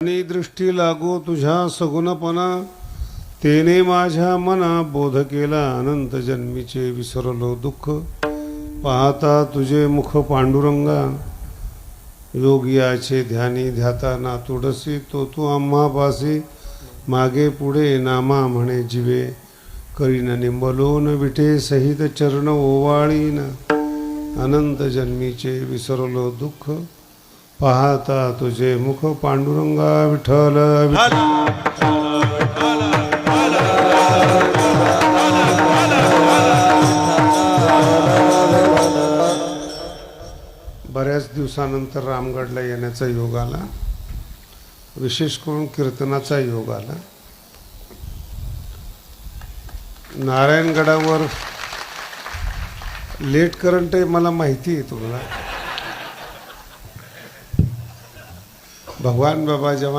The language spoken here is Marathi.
आणि दृष्टी लागो तुझ्या सगुणपणा, तेने माझ्या मना बोध केला अनंत जन्मीचे विसरलो दुःख. पाहता तुझे मुख पांडुरंगा, योगियाचे ध्यानी ध्याता ना तुडसी. तो तू आम्हा पासी, मागे पुढे नामा म्हणे जीवे. करीन निंबलोन विटे सहित चरण ओवाळीन, अनंत जन्मीचे विसरलो दुःख. पाहता तुझे मुख पांडुरंगा विठ्ठल. बऱ्याच दिवसानंतर रामगडला येण्याचा योग आला, विशेष करून कीर्तनाचा योग आला. नारायणगडावर लेट करंट आहे मला माहिती आहे तुम्हाला. भगवान बाबा जेव्हा